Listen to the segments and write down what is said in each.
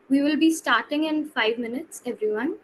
We will be starting in 5 minutes, everyone.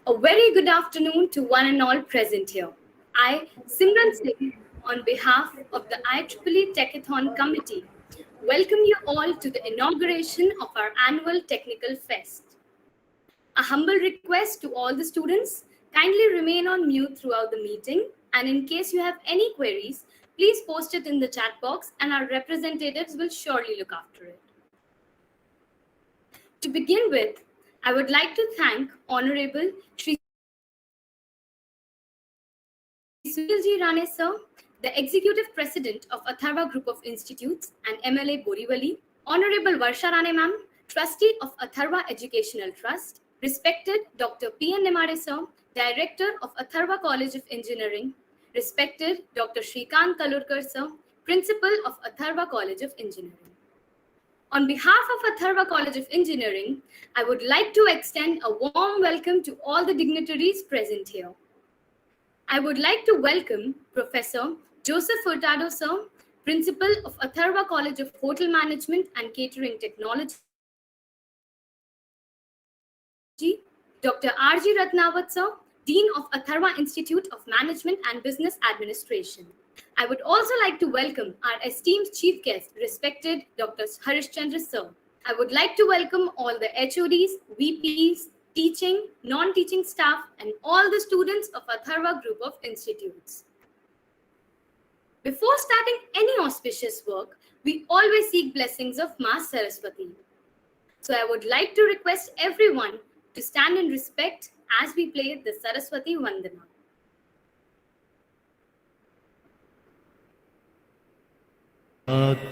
A very good afternoon to one and all present here. I, Simran Singh, on behalf of the IEEE Techithon Committee, welcome you all to the inauguration of our annual Technical Fest. A humble request to all the students, kindly remain on mute throughout the meeting, and in case you have any queries, please post it in the chat box and our representatives will surely look after it. To begin with, I would like to thank Honorable Shri Sunilji Rane sir, the Executive President of Atharva Group of Institutes and MLA Borivali, Honorable Varsha Rane ma'am, Trustee of Atharva Educational Trust, respected Dr. P.N. Nemade sir, Director of Atharva College of Engineering, respected Dr. Shrikant Kalurkar sir, Principal of Atharva College of Engineering. On behalf of Atharva College of Engineering, I would like to extend a warm welcome to all the dignitaries present here. I would like to welcome Professor Joseph Furtado sir, Principal of Atharva College of Hotel Management and Catering Technology, Dr. R.G. Ratnawat sir, Dean of Atharva Institute of Management and Business Administration. I would also like to welcome our esteemed chief guest, respected Dr. Harishchandra sir. I would like to welcome all the HODs, VPs, teaching, non-teaching staff, and all the students of Atharva Group of Institutes. Before starting any auspicious work, we always seek blessings of Ma Saraswati. So I would like to request everyone to stand in respect as we play the Saraswati Vandana.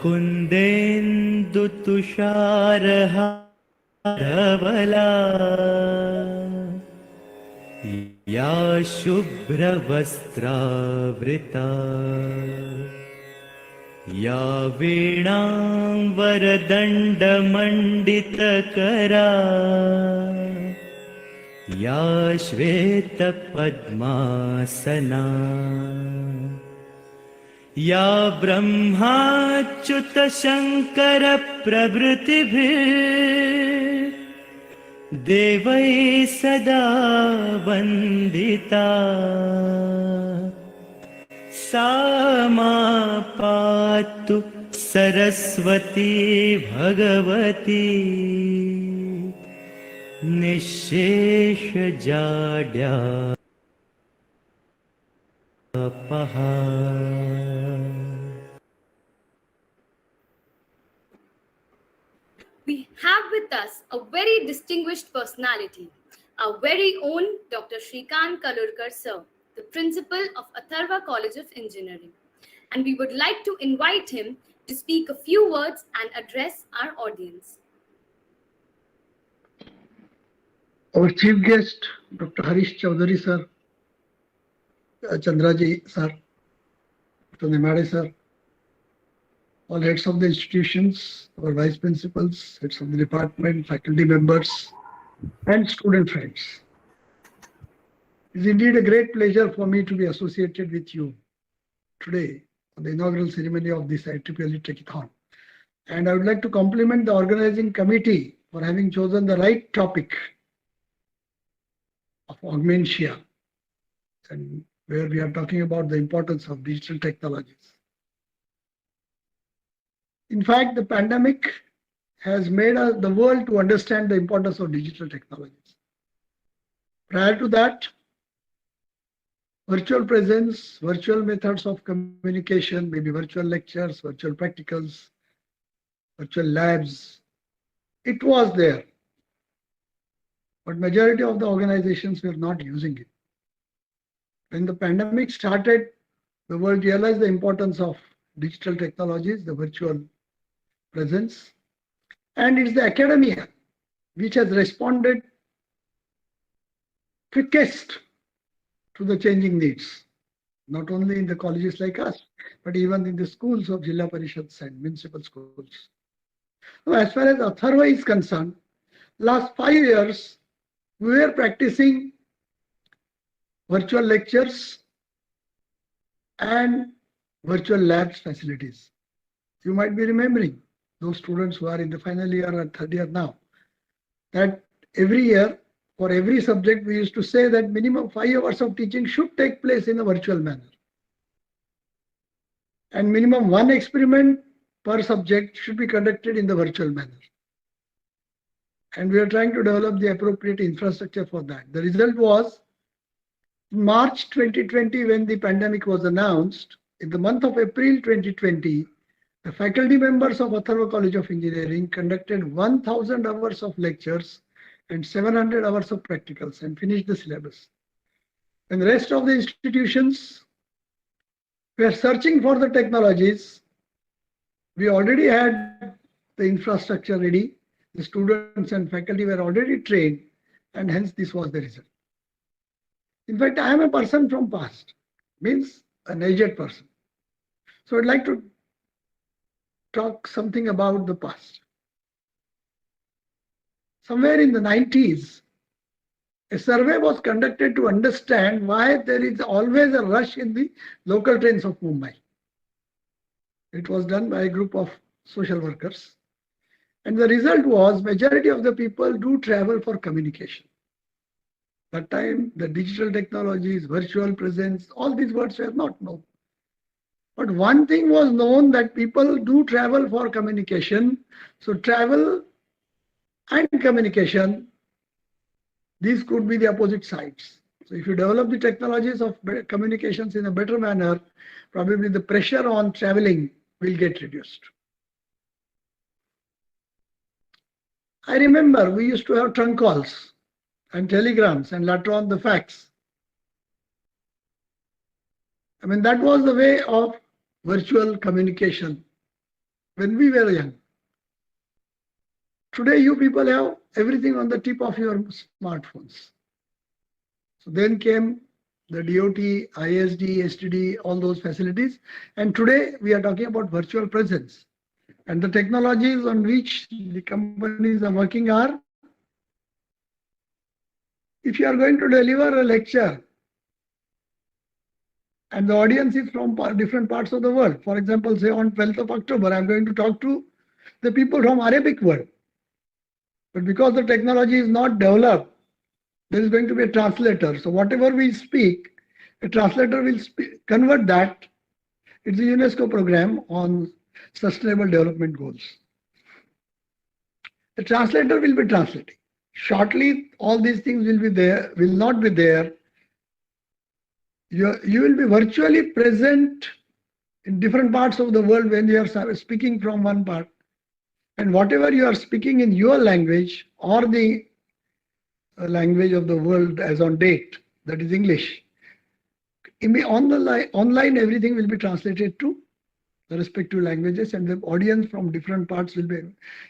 कुन्देन्दु तुषारहारवला या शुभ्रवस्त्रावृता या वीणाम्बरदण्डमण्डितकरा या श्वेतपद्मासना या ब्रह्माच्युतशङ्करप्रभृतिभिर्देवैः सदा वन्दिता सा मा पातु Saraswati Bhagwati निःशेषजाड्या We have with us a very distinguished personality, our very own Dr. Shrikant Kalurkar sir, the principal of Atharva College of Engineering. And we would like to invite him to speak a few words and address our audience. Our chief guest, Dr. Harish Chaudhary sir, Chandraji sir, Dr. Nemade sir, all heads of the institutions, our vice principals, heads of the department, faculty members, and student friends. It is indeed a great pleasure for me to be associated with you today on the inaugural ceremony of this IEEE Techithon. And I would like to compliment the organizing committee for having chosen the right topic of AUGMENTIA, and where we are talking about the importance of digital technologies. In fact, the pandemic has made the world to understand the importance of digital technologies. Prior to that, virtual presence, virtual methods of communication, maybe virtual lectures, virtual practicals, virtual labs, it was there. But majority of the organizations were not using it. When the pandemic started, the world realized the importance of digital technologies, the virtual presence, and it's the academia which has responded quickest to the changing needs, not only in the colleges like us, but even in the schools of Jilla Parishads and municipal schools. Now, as far as Atharva is concerned, last 5 years, we were practicing virtual lectures and virtual labs facilities. You might be remembering, those students who are in the final year or third year now, that every year for every subject, we used to say that minimum 5 hours of teaching should take place in a virtual manner. And minimum 1 experiment per subject should be conducted in the virtual manner. And we are trying to develop the appropriate infrastructure for that. The result was March 2020, when the pandemic was announced. In the month of April 2020, the faculty members of Atharva College of Engineering conducted 1,000 hours of lectures and 700 hours of practicals and finished the syllabus. And the rest of the institutions were searching for the technologies. We already had the infrastructure ready. The students and faculty were already trained, and hence this was the result. In fact, I am a person from past, means an aged person. So I'd like to talk something about the past. Somewhere in the 90s, a survey was conducted to understand why there is always a rush in the local trains of Mumbai. It was done by a group of social workers. And the result was majority of the people do travel for communication. That time, the digital technologies, virtual presence, all these words were not known. But one thing was known, that people do travel for communication. So travel and communication, these could be the opposite sides. So if you develop the technologies of communications in a better manner, probably the pressure on traveling will get reduced. I remember we used to have trunk calls and telegrams and later on the fax. I mean, that was the way of virtual communication when we were young. Today, you people have everything on the tip of your smartphones. So then came the DOT, ISD, STD, all those facilities. And today, we are talking about virtual presence. And the technologies on which the companies are working are, if you are going to deliver a lecture and the audience is from different parts of the world, for example, say on 12th of October, I'm going to talk to the people from Arabic world. But because the technology is not developed, there is going to be a translator. So whatever we speak, a translator will convert that. It's a UNESCO program on Sustainable Development Goals. The translator will be translating. Shortly, all these things will be there, will not be there. You will be virtually present in different parts of the world when you are speaking from one part. And whatever you are speaking in your language or the language of the world as on date, that is English, online everything will be translated to the respective languages, and the audience from different parts will be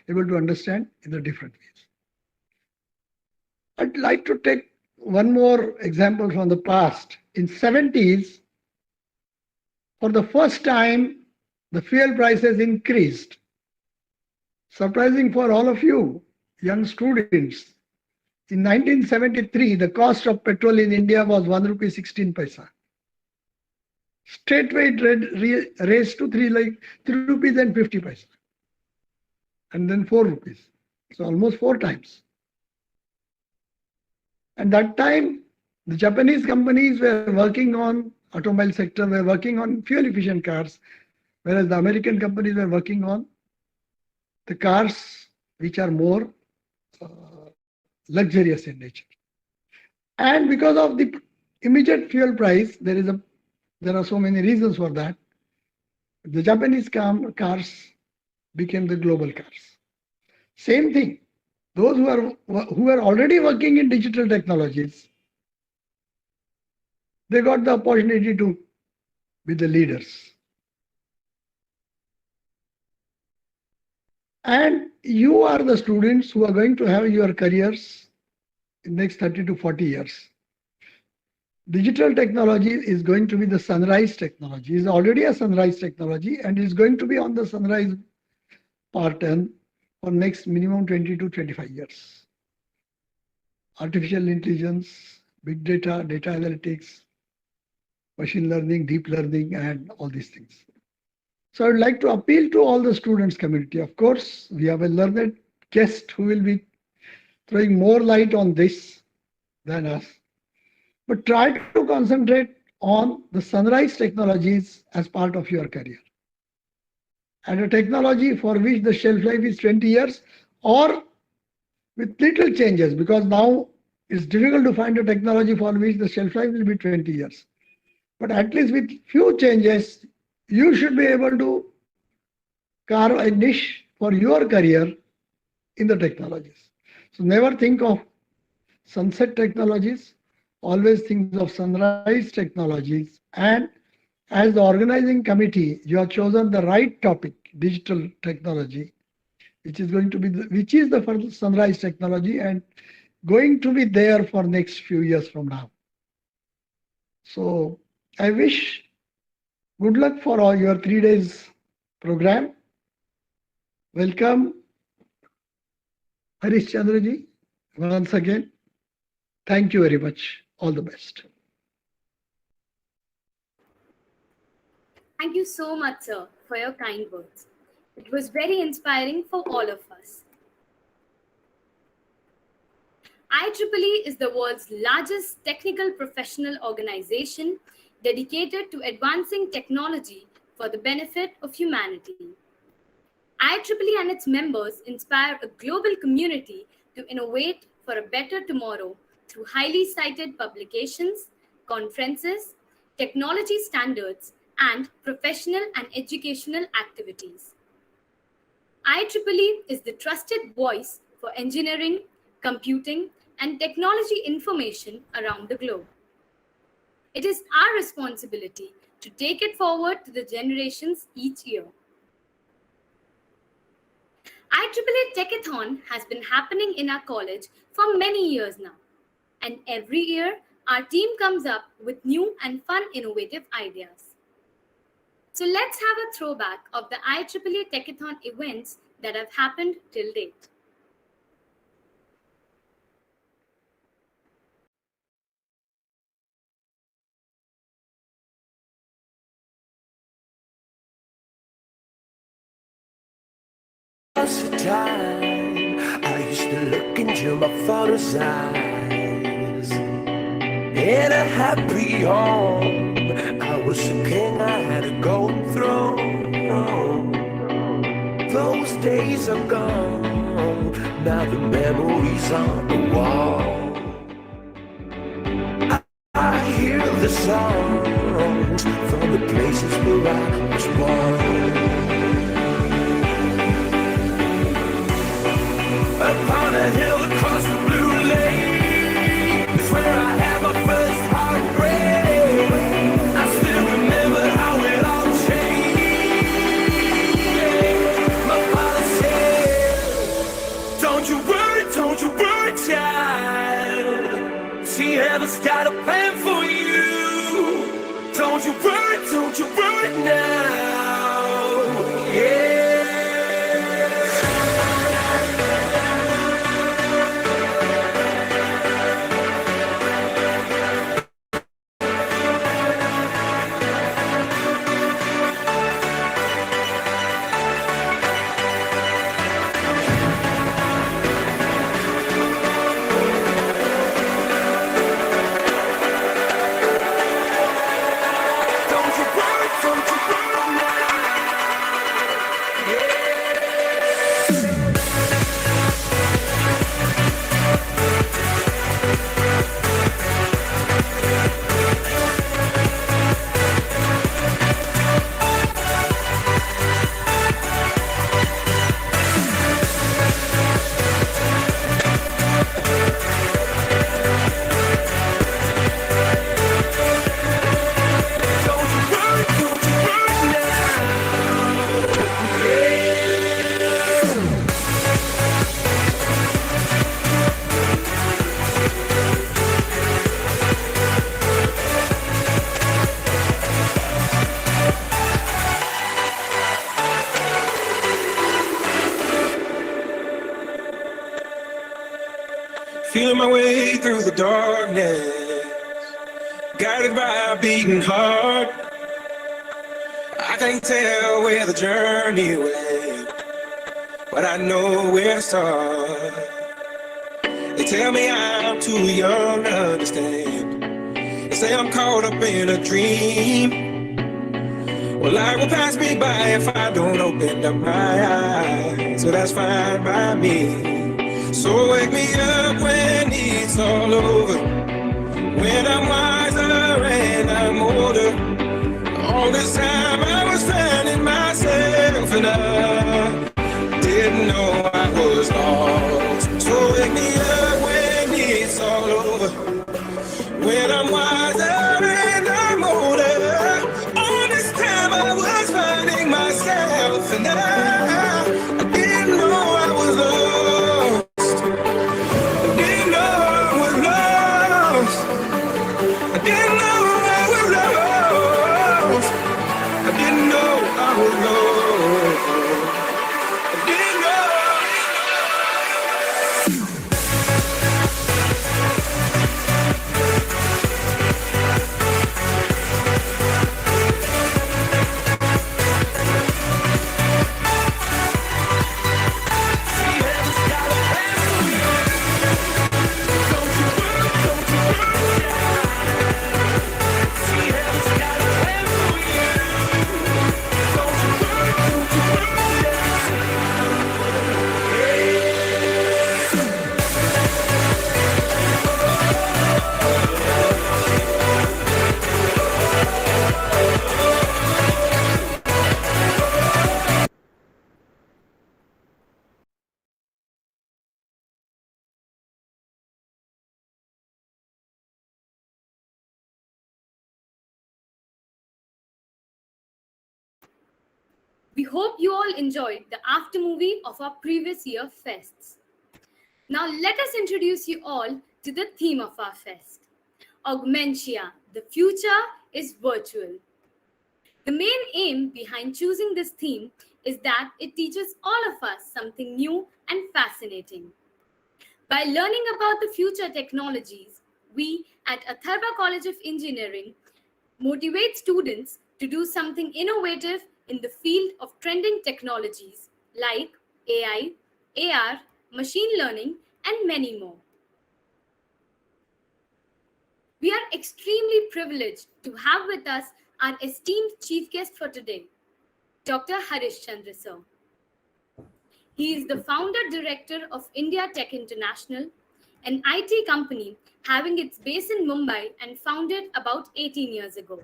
able to understand in the different ways. I'd like to take one more example from the past. In 70s, for the first time, the fuel prices increased. Surprising for all of you, young students. In 1973, the cost of petrol in India was 1 rupee 16 paisa. Straightway it raised to 3 rupees and 50 paisa. And then 4 rupees. So almost 4 times. And that time, the Japanese companies were working on automobile sector, were working on fuel efficient cars, whereas the American companies were working on the cars which are more luxurious in nature. And because of the immediate fuel price, there are so many reasons for that. The Japanese cars became the global cars. Same thing. Those who are already working in digital technologies, they got the opportunity to be the leaders. And you are the students who are going to have your careers in the next 30 to 40 years. Digital technology is going to be the sunrise technology. It's already a sunrise technology, and it's going to be on the sunrise pattern for next minimum 20 to 25 years. Artificial intelligence, big data, data analytics, machine learning, deep learning, and all these things. So I would like to appeal to all the students community. Of course, we have a learned guest who will be throwing more light on this. than us. But try to concentrate on the sunrise technologies as part of your career. And a technology for which the shelf life is 20 years or with little changes, because now it's difficult to find a technology for which the shelf life will be 20 years. But at least with few changes, you should be able to carve a niche for your career in the technologies. So never think of sunset technologies, always think of sunrise technologies. And as the organizing committee, you have chosen the right topic, digital technology, which is going to be which is the first sunrise technology and going to be there for next few years from now. So I wish good luck for all your 3 days program. Welcome, Harish Chandraji, once again. Thank you very much. All the best. Thank you so much, sir, for your kind words. It was very inspiring for all of us. IEEE is the world's largest technical professional organization dedicated to advancing technology for the benefit of humanity. IEEE and its members inspire a global community to innovate for a better tomorrow through highly cited publications, conferences, technology standards, and professional and educational activities. IEEE is the trusted voice for engineering, computing, and technology information around the globe. It is our responsibility to take it forward to the generations each year. IEEE Techithon has been happening in our college for many years now. And every year, our team comes up with new and fun innovative ideas. So let's have a throwback of the IEEE Techithon events that have happened till date. Time I used to look into my father's eyes. In a happy home, I was a king, I had a golden throne. Those days are gone, now the memories on the wall. I hear the songs from the places where I was born. Upon a hill across the blue lake, it's where I had my first heartbreak. I still remember how it all changed. My father said, don't you worry, child. See, heaven's got a plan for you. Don't you worry now. Yeah. Feeling my way through the darkness, guided by a beating heart. I can't tell where the journey went, but I know where to start. They tell me I'm too young to understand. They say I'm caught up in a dream. Well, life will pass me by if I don't open up my eyes. So that's fine by me. So wake me up when it's all over, when I'm wiser and I'm older. All this time I was finding myself and I didn't know I was lost. So wake me up when it's all over, when I'm wiser and I'm older. All this time I was finding myself and I didn't know I was lost. I didn't know I was lost. I didn't know I was lost. I didn't know I was lost. I didn't know. We hope you all enjoyed the after movie of our previous year fests. Now let us introduce you all to the theme of our fest. Augmentia, the future is virtual. The main aim behind choosing this theme is that it teaches all of us something new and fascinating. By learning about the future technologies, we at Atharva College of Engineering motivate students to do something innovative in the field of trending technologies like AI, AR, machine learning, and many more. We are extremely privileged to have with us our esteemed chief guest for today, Dr. Harish Chandra sir. He is the founder director of India Tech International, an IT company having its base in Mumbai and founded about 18 years ago.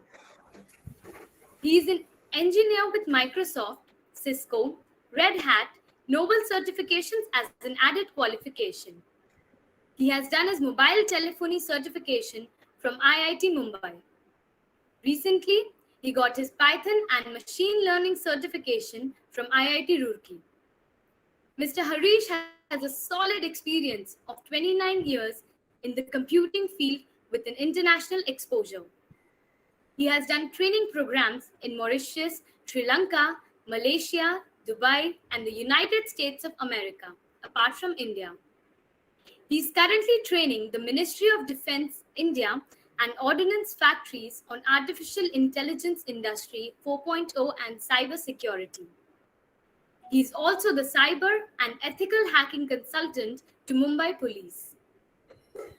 He is an engineer with Microsoft, Cisco, Red Hat, Noble certifications as an added qualification. He has done his mobile telephony certification from IIT Mumbai. Recently, he got his Python and machine learning certification from IIT Roorkee. Mr. Harish has a solid experience of 29 years in the computing field with an international exposure. He has done training programs in Mauritius, Sri Lanka, Malaysia, Dubai, and the United States of America, apart from India. He is currently training the Ministry of Defense India and Ordnance Factories on Artificial Intelligence Industry 4.0 and cyber security. He is also the cyber and ethical hacking consultant to Mumbai Police.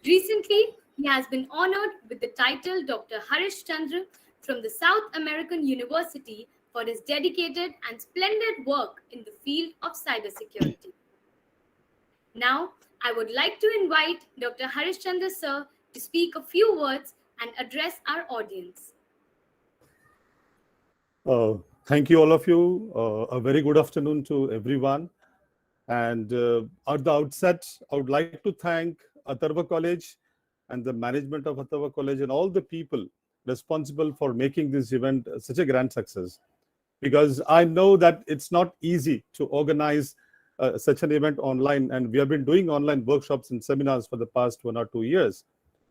Recently, he has been honored with the title Dr. Harish Chandra from the South American University for his dedicated and splendid work in the field of cybersecurity. Now, I would like to invite Dr. Harish Chandra sir to speak a few words and address our audience. Thank you, all of you. A very good afternoon to everyone. And at the outset, I would like to thank Atharva College and the management of Atharva College and all the people responsible for making this event such a grand success. Because I know that it's not easy to organize such an event online, and we have been doing online workshops and seminars for the past 1 or 2 years.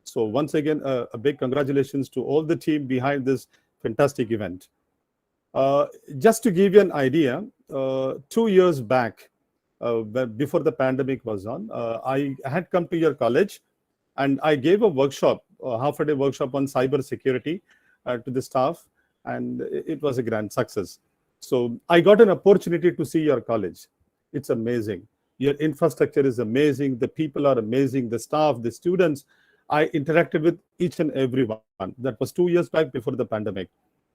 So once again, a big congratulations to all the team behind this fantastic event. Just to give you an idea, 2 years back, before the pandemic was on, I had come to your college and I gave a workshop, a half-a-day workshop on cyber security to the staff, and it was a grand success. So I got an opportunity to see your college. It's amazing. Your infrastructure is amazing. The people are amazing. The staff, the students. I interacted with each and every one. That was 2 years back before the pandemic.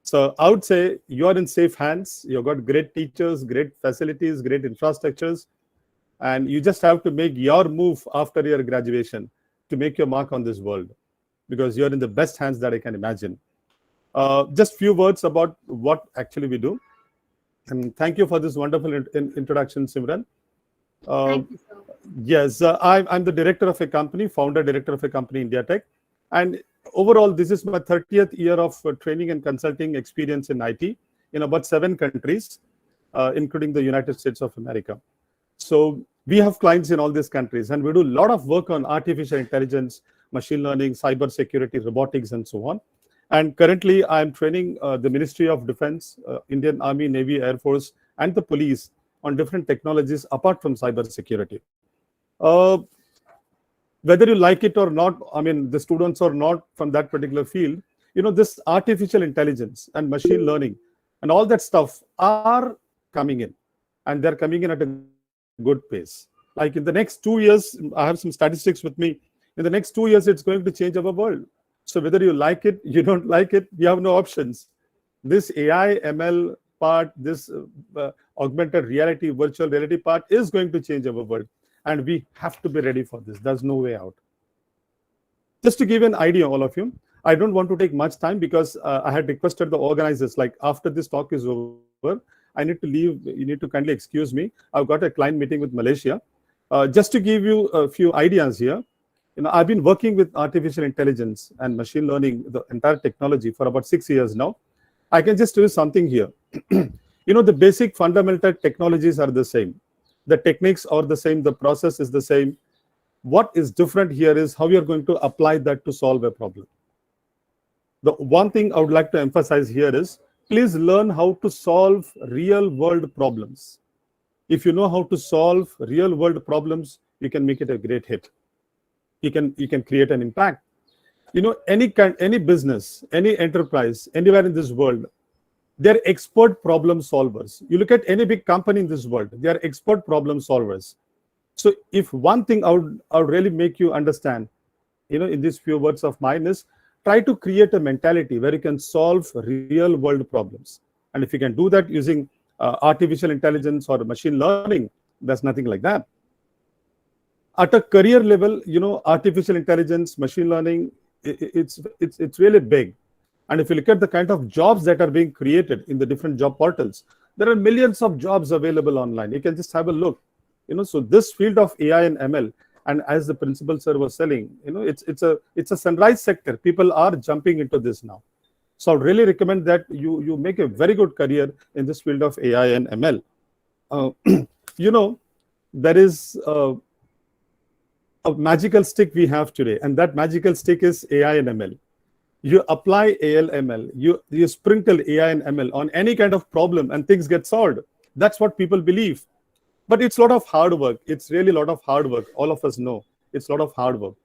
So I would say you are in safe hands. You've got great teachers, great facilities, great infrastructures, and you just have to make your move after your graduation to make your mark on this world, because you're in the best hands that I can imagine. Just few words about what actually we do. And thank you for this wonderful introduction, Simran. Thank you, sir. Yes, I'm the director of a company, founder director of a company, India Tech. And overall, this is my 30th year of training and consulting experience in IT in about 7 countries, including the United States of America. So we have clients in all these countries, and we do a lot of work on artificial intelligence, machine learning, cyber security, robotics, and so on. And currently, I'm training the Ministry of Defense, Indian Army, Navy, Air Force, and the police on different technologies apart from cyber security. Whether you like it or not, I mean, the students are not from that particular field, this artificial intelligence and machine learning and all that stuff are coming in, and they're coming in at a good pace. Like in the next 2 years, I have some statistics with me. In the next 2 years, it's going to change our world. So whether you like it, you don't like it, you have no options. This AI, ML part, this augmented reality, virtual reality part is going to change our world. And we have to be ready for this. There's no way out. Just to give an idea, all of you, I don't want to take much time because I had requested the organizers, like after this talk is over, I need to leave. You need to kindly excuse me. I've got a client meeting with Malaysia. Just to give you a few ideas here, I've been working with artificial intelligence and machine learning, the entire technology, for about 6 years now. I can just do something here. The basic fundamental technologies are the same. The techniques are the same. The process is the same. What is different here is how you're going to apply that to solve a problem. The one thing I would like to emphasize here is, please learn how to solve real world problems. If you know how to solve real world problems, you can make it a great hit. You can create an impact. Any business, any enterprise, anywhere in this world, they're expert problem solvers. You look at any big company in this world, they are expert problem solvers. So if one thing I would really make you understand, in these few words of mine, is try to create a mentality where you can solve real world problems. And if you can do that using artificial intelligence or machine learning, there's nothing like that. At a career level, artificial intelligence, machine learning, it's really big. And if you look at the kind of jobs that are being created in the different job portals, there are millions of jobs available online. You can just have a look. So this field of AI and ML, and as the principal sir was telling, it's a sunrise sector. People are jumping into this now. So I would really recommend that you make a very good career in this field of AI and ML. There is a magical stick we have today, and that magical stick is AI and ML. You apply AL/ML, you sprinkle AI and ML on any kind of problem, and things get solved. That's what people believe. But it's a lot of hard work. It's really a lot of hard work. All of us know it's a lot of hard work.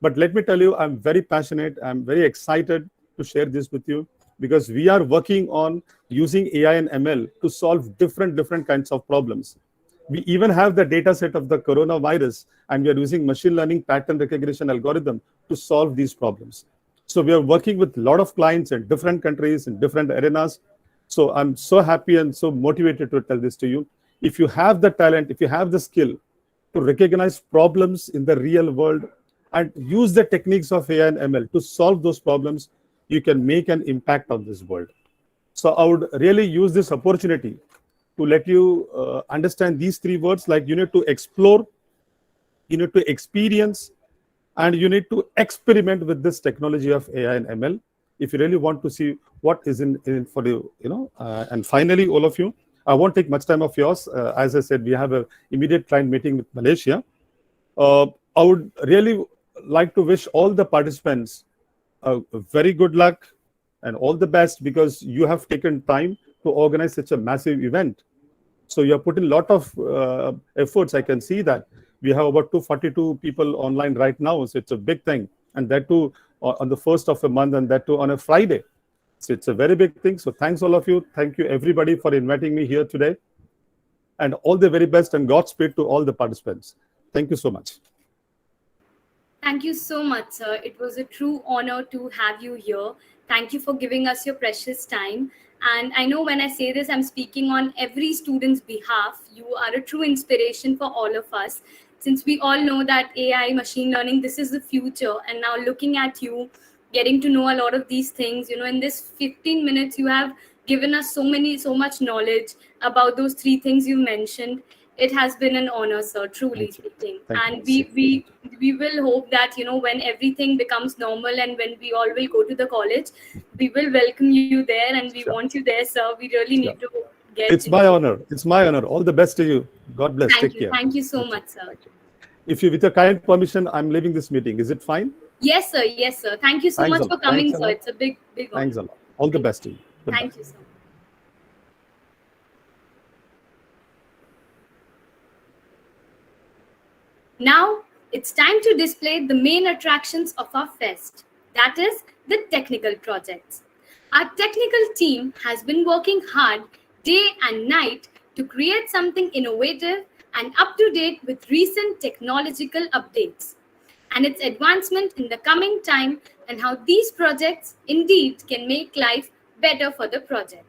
But let me tell you, I'm very passionate. I'm very excited to share this with you, because we are working on using AI and ML to solve different kinds of problems. We even have the data set of the coronavirus, and we are using machine learning pattern recognition algorithm to solve these problems. So we are working with a lot of clients in different countries, in different arenas. So I'm so happy and so motivated to tell this to you. If you have the talent, if you have the skill to recognize problems in the real world and use the techniques of AI and ML to solve those problems, you can make an impact on this world. So I would really use this opportunity to let you understand these 3 words, like you need to explore, you need to experience, and you need to experiment with this technology of AI and ML if you really want to see what is in it for you. And finally, all of you, I won't take much time of yours. As I said, we have an immediate client meeting with Malaysia. I would really like to wish all the participants very good luck and all the best, because you have taken time to organize such a massive event. So you have put in a lot of efforts. I can see that. We have about 242 people online right now. So it's a big thing. And that too on the 1st of a month, and that too on a Friday. So it's a very big thing. So thanks all of you. Thank you everybody for inviting me here today. And all the very best and Godspeed to all the participants. Thank you so much. Thank you so much, sir. It was a true honor to have you here. Thank you for giving us your precious time. And I know when I say this, I'm speaking on every student's behalf. You are a true inspiration for all of us. Since we all know that AI, machine learning, this is the future. And now looking at you, getting to know a lot of these things, in this 15 minutes, you have given us so much knowledge about those three things you mentioned. It has been an honor, sir, truly speaking. And we will hope that, when everything becomes normal and when we all will go to the college, we will welcome you there and we want you there, sir. We really need to get. It's my honor. It's my honor. All the best to you. God bless. Take care. Thank you so much, sir. If you, with your kind permission, I'm leaving this meeting. Is it fine? Yes, sir. Yes, sir. Thank you so much for coming, sir. It's a big honor. Thanks a lot. All the best to you. Goodbye. Thank you, sir. Now, it's time to display the main attractions of our fest, that is, the technical projects. Our technical team has been working hard day and night to create something innovative and up to date with recent technological updates and its advancement in the coming time and how these projects indeed can make life better for the project.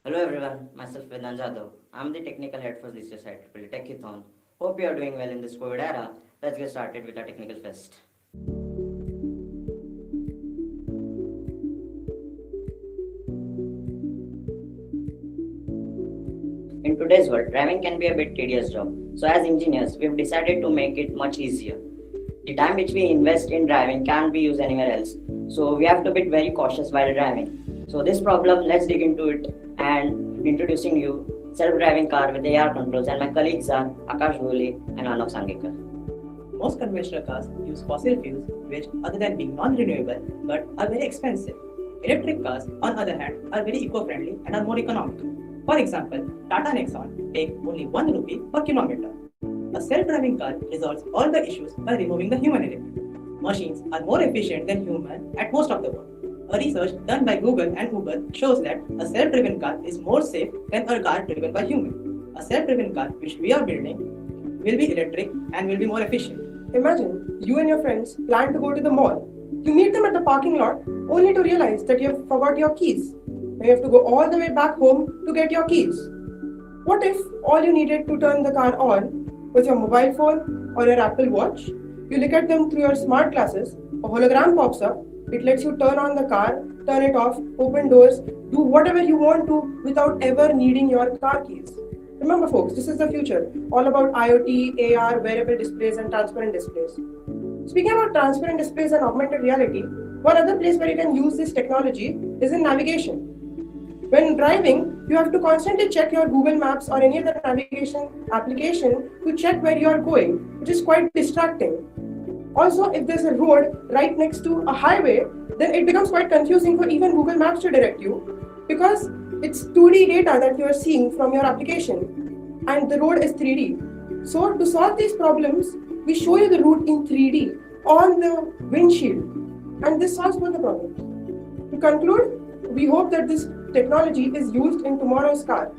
Hello everyone, myself Vedant Jadhav. I'm the technical head for this year's IEEE Techithon. Hope you are doing well in this COVID era. Let's get started with our technical fest. In today's world, driving can be a bit tedious job. So as engineers, we've decided to make it much easier. The time which we invest in driving can't be used anywhere else. So we have to be very cautious while driving. So this problem, let's dig into it and introducing you self-driving car with AR controls, and my colleagues are Akash Dhole and Arnav Sangekar. Most conventional cars use fossil fuels which, other than being non-renewable, but are very expensive. Electric cars, on the other hand, are very eco-friendly and are more economical. For example, Tata Nexon take only 1 rupee per kilometer. A self-driving car resolves all the issues by removing the human element. Machines are more efficient than human at most of the work. A research done by Google and Uber shows that a self-driven car is more safe than a car driven by human. A self-driven car which we are building will be electric and will be more efficient. Imagine you and your friends plan to go to the mall. You meet them at the parking lot only to realize that you have forgot your keys. Now you have to go all the way back home to get your keys. What if all you needed to turn the car on was your mobile phone or your Apple Watch? You look at them through your smart glasses, a hologram pops up. It lets you turn on the car, turn it off, open doors, do whatever you want to without ever needing your car keys. Remember folks, this is the future, all about IoT, AR, wearable displays and transparent displays. Speaking about transparent displays and augmented reality, one other place where you can use this technology is in navigation. When driving, you have to constantly check your Google Maps or any other navigation application to check where you are going, which is quite distracting. Also, if there's a road right next to a highway, then it becomes quite confusing for even Google Maps to direct you because it's 2D data that you are seeing from your application and the road is 3D. So to solve these problems, we show you the route in 3D on the windshield, and this solves both the problems. To conclude, we hope that this technology is used in tomorrow's car.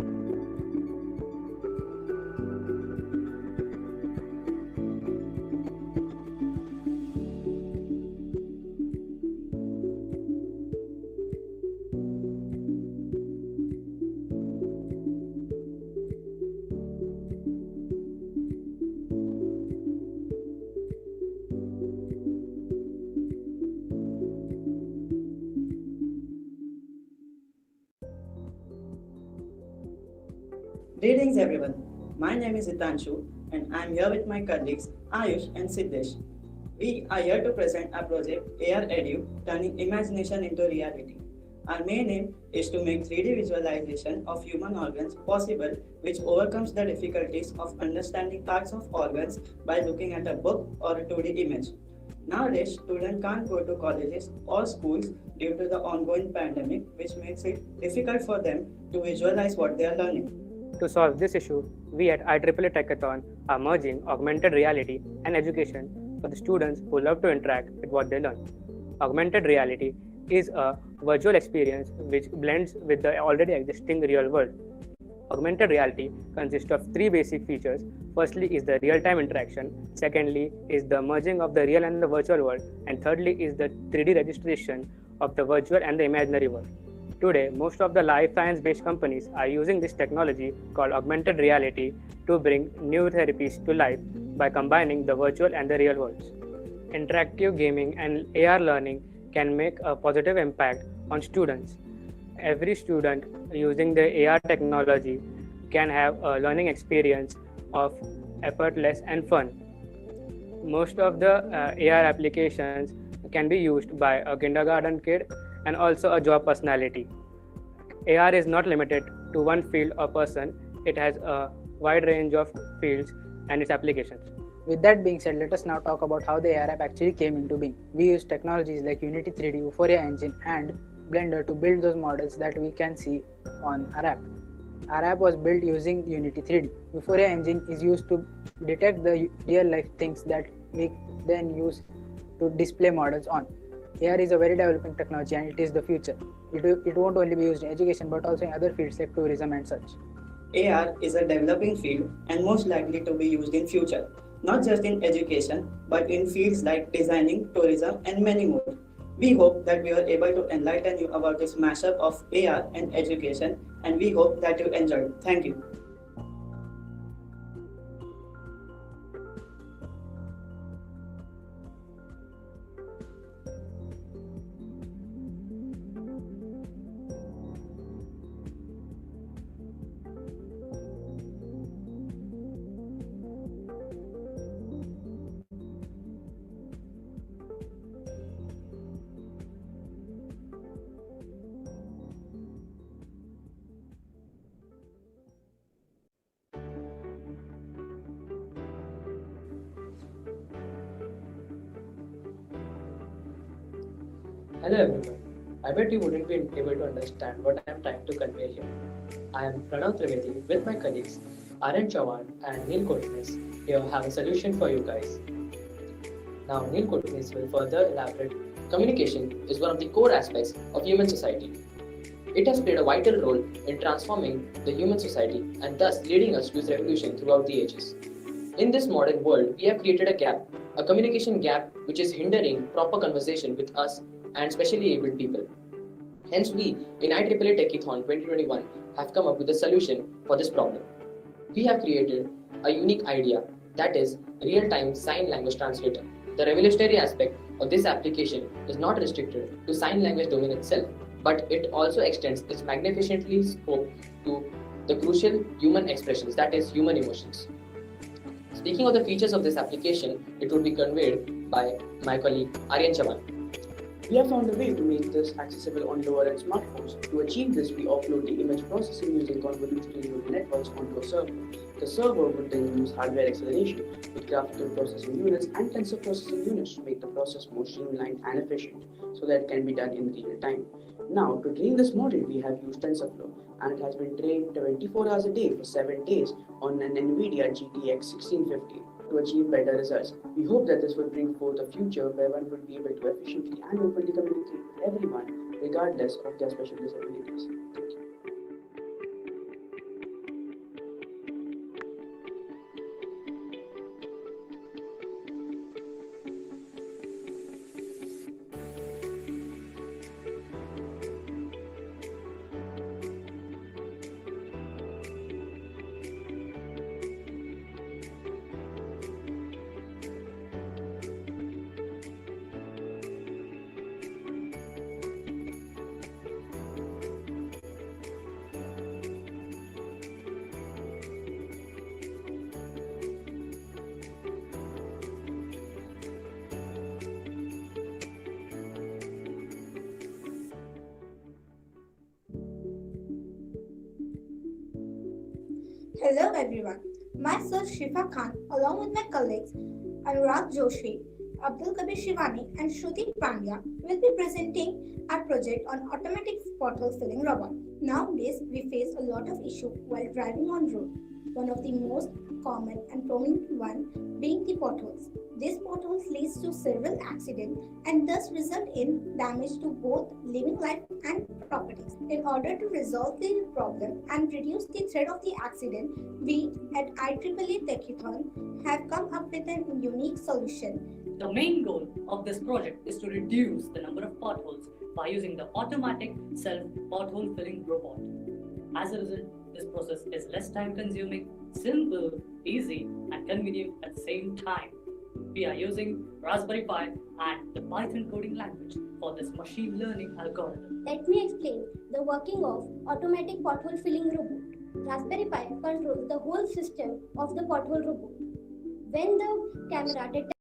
Greetings everyone, my name is Hitanshu and I am here with my colleagues Ayush and Siddesh. We are here to present our project AR Edu, turning imagination into reality. Our main aim is to make 3D visualization of human organs possible, which overcomes the difficulties of understanding parts of organs by looking at a book or a 2D image. Nowadays, students can't go to colleges or schools due to the ongoing pandemic, which makes it difficult for them to visualize what they are learning. To solve this issue, we at IEEE Techithon are merging augmented reality and education for the students who love to interact with what they learn. Augmented reality is a virtual experience which blends with the already existing real world. Augmented reality consists of three basic features. Firstly is the real-time interaction, secondly is the merging of the real and the virtual world, and thirdly is the 3D registration of the virtual and the imaginary world. Today, most of the life science-based companies are using this technology called augmented reality to bring new therapies to life by combining the virtual and the real worlds. Interactive gaming and AR learning can make a positive impact on students. Every student using the AR technology can have a learning experience of effortless and fun. Most of the AR applications can be used by a kindergarten kid and also a job personality. AR is not limited to one field or person, it has a wide range of fields and its applications. With that being said, let us now talk about how the AR app actually came into being. We use technologies like Unity 3D, Euphoria Engine, and Blender to build those models that we can see on our app. Our app was built using Unity 3D. Euphoria Engine is used to detect the real life things that we then use to display models on. AR is a very developing technology and it is the future. It won't only be used in education but also in other fields like tourism and such. AR is a developing field and most likely to be used in future, not just in education, but in fields like designing, tourism, and many more. We hope that we were able to enlighten you about this mashup of AR and education, and we hope that you enjoyed. Thank you. Hello everyone. I bet you wouldn't be able to understand what I am trying to convey here. I am Pranav Trivedi with my colleagues Aryan Chauhan and Neil Kotnis. Here have a solution for you guys. Now Neil Kotnis will further elaborate. Communication is one of the core aspects of human society. It has played a vital role in transforming the human society and thus leading us to its revolution throughout the ages. In this modern world, we have created a gap, a communication gap which is hindering proper conversation with us and specially abled people. Hence, we in IEEE Techithon' 2021 have come up with a solution for this problem. We have created a unique idea, that is real-time sign language translator. The revolutionary aspect of this application is not restricted to sign language domain itself, but it also extends its magnificently scope to the crucial human expressions, that is human emotions. Speaking of the features of this application, it would be conveyed by my colleague Aryan Chauhan. We have found a way to make this accessible on lower-end smartphones. To achieve this, we offload the image processing using convolutional neural networks onto a server. The server would then use hardware acceleration with graphical processing units and tensor processing units to make the process more streamlined and efficient, so that it can be done in real time. Now, to train this model, we have used TensorFlow, and it has been trained 24 hours a day for 7 days on an NVIDIA GTX 1650 to achieve better results. We hope that this will bring forth a future where one will be able to efficiently and openly communicate with everyone, regardless of their special disabilities. Thank you. Hello everyone, myself Shifa Khan along with my colleagues Anurag Joshi Abdul Kabir Shivani and Shruti Pandya will be presenting our project on automatic pothole filling robot. Nowadays, we face a lot of issue while driving on road. One of the most common and prominent one being the potholes. These potholes leads to several accidents and thus result in damage to both living life and properties. In order to resolve the problem and reduce the threat of the accident, we at IEEE Techithon have come up with a unique solution. The main goal of this project is to reduce the number of potholes by using the automatic self-pothole filling robot. As a result, this process is less time consuming, simple, easy, and convenient at the same time. We are using Raspberry Pi and the Python coding language for this machine learning algorithm. Let me explain the working of automatic pothole filling robot. Raspberry Pi controls the whole system of the pothole robot. When the camera detects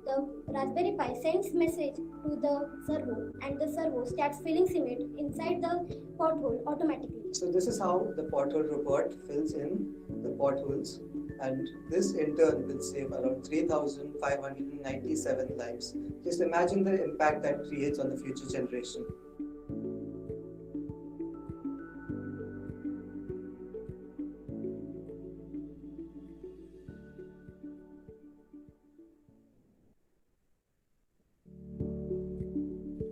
the Raspberry Pi sends message to the servo and the servo starts filling cement inside the pothole automatically. So this is how the pothole robot fills in the potholes, and this in turn will save around 3,597 lives. Just imagine the impact that creates on the future generation.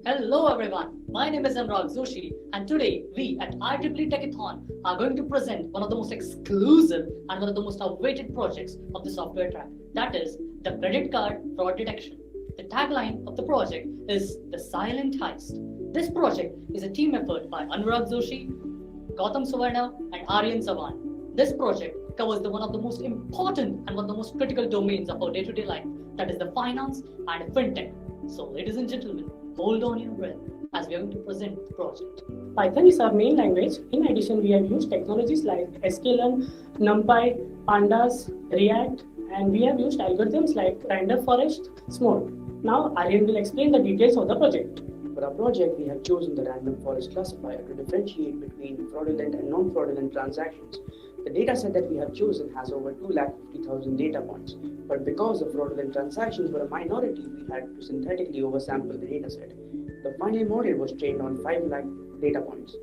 Hello everyone, my name is Anurag Joshi, and today we at IEEE Techithon are going to present one of the most exclusive and one of the most awaited projects of the software track, that is the credit card fraud detection. The tagline of the project is the silent heist. This project is a team effort by Anurag Joshi, Gautam Suvarna, and Aryan Sawan. This project covers one of the most important and one of the most critical domains of our day-to-day life, that is the finance and fintech. So ladies and gentlemen, hold on your breath as we are going to present the project. Python is our main language. In addition, we have used technologies like sklearn, NumPy, Pandas, React, and we have used algorithms like random forest, Smooth. Now, Aryan will explain the details of the project. For our project, we have chosen the random forest classifier to differentiate between fraudulent and non-fraudulent transactions. The dataset that we have chosen has over 250,000 data points, but because the fraudulent transactions were a minority, we had to synthetically oversample the dataset. The final model was trained on 5 lakh data points.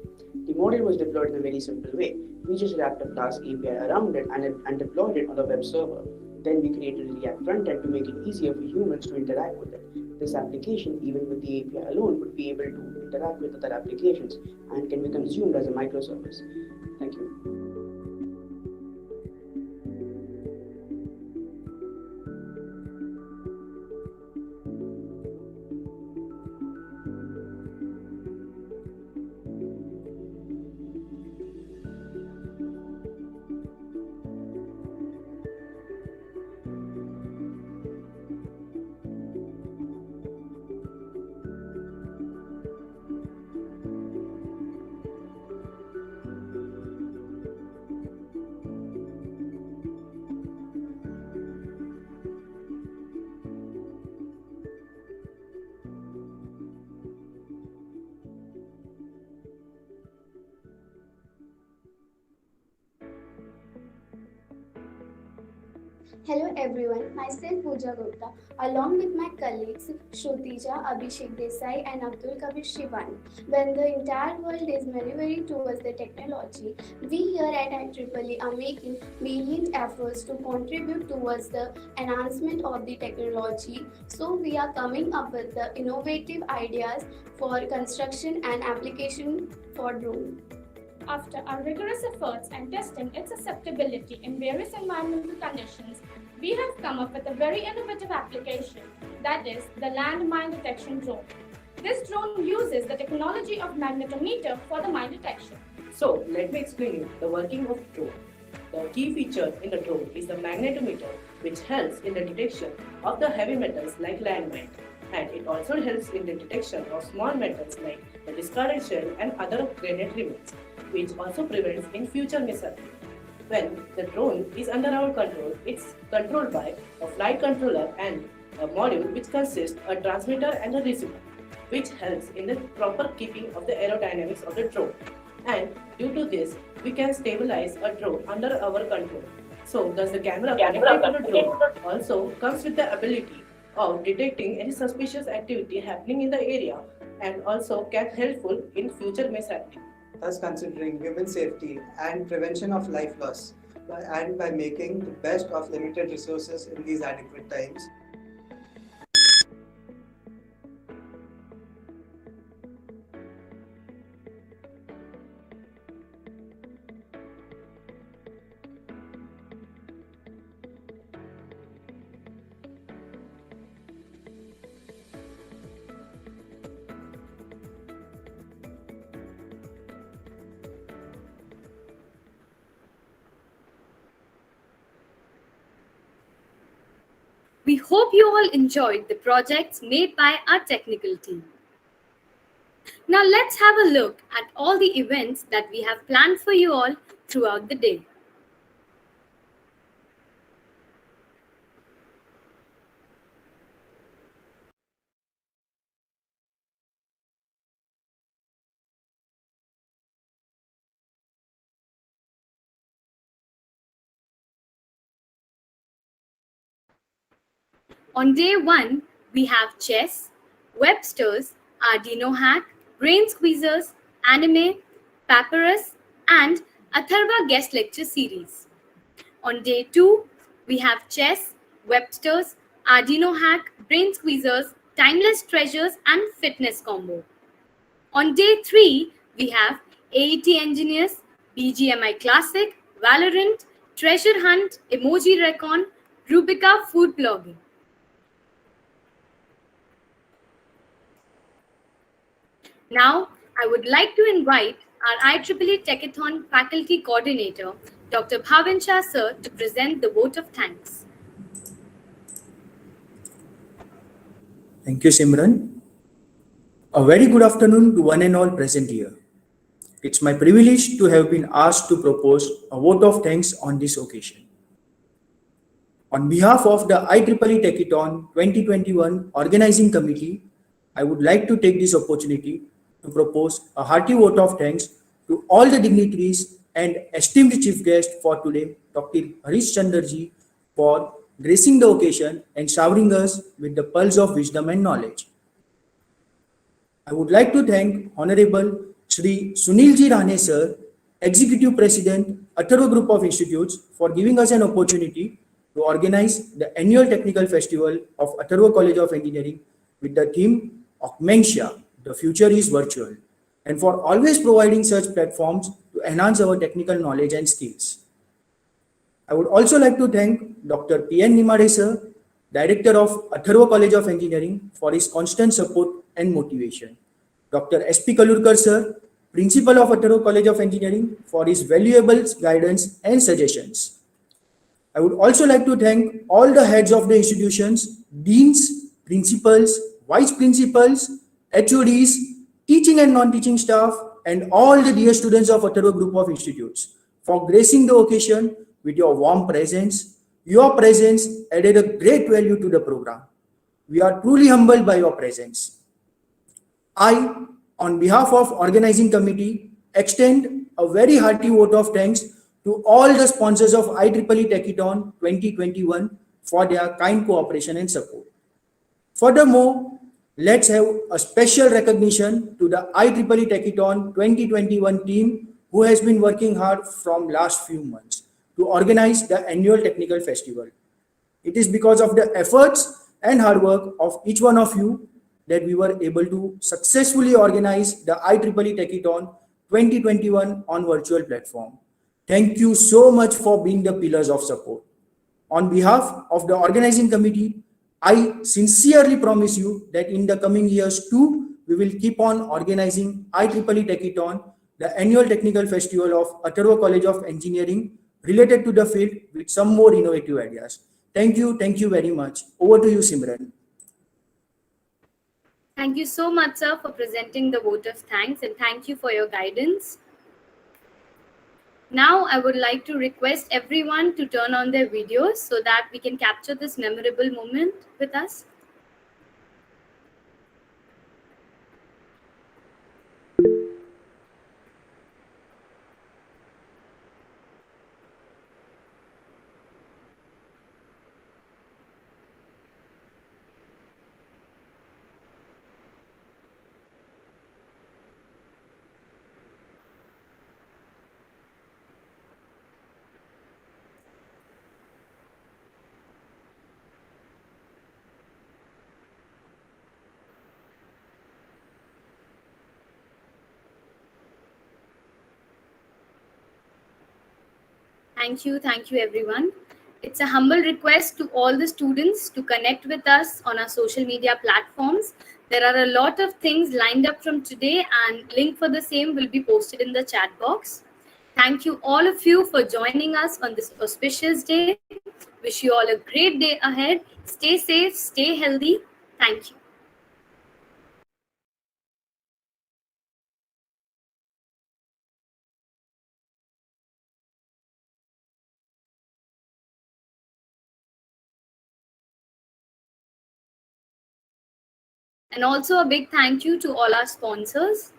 The model was deployed in a very simple way. We just wrapped a Flask API around it and deployed it on the web server. Then we created a React frontend to make it easier for humans to interact with it. This application, even with the API alone, would be able to interact with other applications and can be consumed as a microservice. Thank you. Hello everyone, myself Pooja Gupta, along with my colleagues Shrutija, Abhishek Desai and Abdul Kabir Shivani. When the entire world is maneuvering towards the technology, we here at IEEE are making valiant efforts to contribute towards the enhancement of the technology. So we are coming up with the innovative ideas for construction and application for drone. After our rigorous efforts and testing its acceptability in various environmental conditions, we have come up with a very innovative application, that is the landmine detection drone. This drone uses the technology of magnetometer for the mine detection. So, let me explain you the working of drone. The key feature in the drone is the magnetometer, which helps in the detection of the heavy metals like landmine, and it also helps in the detection of small metals like the discarded shell and other grenade remains, which also prevents in future mishap. When the drone is under our control, it's controlled by a flight controller and a module which consists a transmitter and a receiver, which helps in the proper keeping of the aerodynamics of the drone. And due to this, we can stabilize a drone under our control. So thus the camera connected to the drone also comes with the ability of detecting any suspicious activity happening in the area and also can helpful in future mishappening. Thus considering human safety and prevention of life loss and by making the best of limited resources in these adequate times. We hope you all enjoyed the projects made by our technical team. Now let's have a look at all the events that we have planned for you all throughout the day. On day 1, we have chess, Webster's, Arduino hack, brain squeezers, anime, papyrus, and Atharva guest lecture series. On day 2, we have chess, Webster's, Arduino hack, brain squeezers, timeless treasures, and fitness combo. On day 3, we have AET engineers, BGMI classic, Valorant, treasure hunt, emoji recon, Rubica food blogging. Now, I would like to invite our IEEE Techithon faculty coordinator, Dr. Bhavin Shah sir, to present the vote of thanks. Thank you, Simran. A very good afternoon to one and all present here. It's my privilege to have been asked to propose a vote of thanks on this occasion. On behalf of the IEEE Techithon 2021 Organizing Committee, I would like to take this opportunity to propose a hearty vote of thanks to all the dignitaries and esteemed chief guest for today, Dr. Harish Chandraji, for gracing the occasion and showering us with the pearls of wisdom and knowledge. I would like to thank Honorable Shri Sunilji Rane sir, Executive President, Atharva Group of Institutes, for giving us an opportunity to organize the annual technical festival of Atharva College of Engineering with the theme AUGMENTIA, the future is virtual, and for always providing such platforms to enhance our technical knowledge and skills. I would also like to thank Dr. P.N. Nimade sir, Director of Atharva College of Engineering, for his constant support and motivation. Dr. S.P. Kalurkar sir, Principal of Atharva College of Engineering, for his valuable guidance and suggestions. I would also like to thank all the heads of the institutions, deans, principals, vice principals, HODs, teaching and non-teaching staff, and all the dear students of Atharva Group of Institutes for gracing the occasion with your warm presence. Your presence added a great value to the program. We are truly humbled by your presence. I, on behalf of organizing committee, extend a very hearty vote of thanks to all the sponsors of IEEE Techithon 2021 for their kind cooperation and support. Furthermore, let's have a special recognition to the IEEE Techithon 2021 team who has been working hard from last few months to organize the annual technical festival. It is because of the efforts and hard work of each one of you that we were able to successfully organize the IEEE Techithon 2021 on virtual platform. Thank you so much for being the pillars of support. On behalf of the organizing committee, I sincerely promise you that in the coming years too, we will keep on organizing IEEE Techithon, the annual technical festival of Atharva College of Engineering related to the field with some more innovative ideas. Thank you very much. Over to you, Simran. Thank you so much, sir, for presenting the vote of thanks, and thank you for your guidance. Now, I would like to request everyone to turn on their videos so that we can capture this memorable moment with us. Thank you everyone. It's a humble request to all the students to connect with us on our social media platforms. There are a lot of things lined up from today, and link for the same will be posted in the chat box. Thank you all of you for joining us on this auspicious day. Wish you all a great day ahead. Stay safe, stay healthy. Thank you. And also a big thank you to all our sponsors.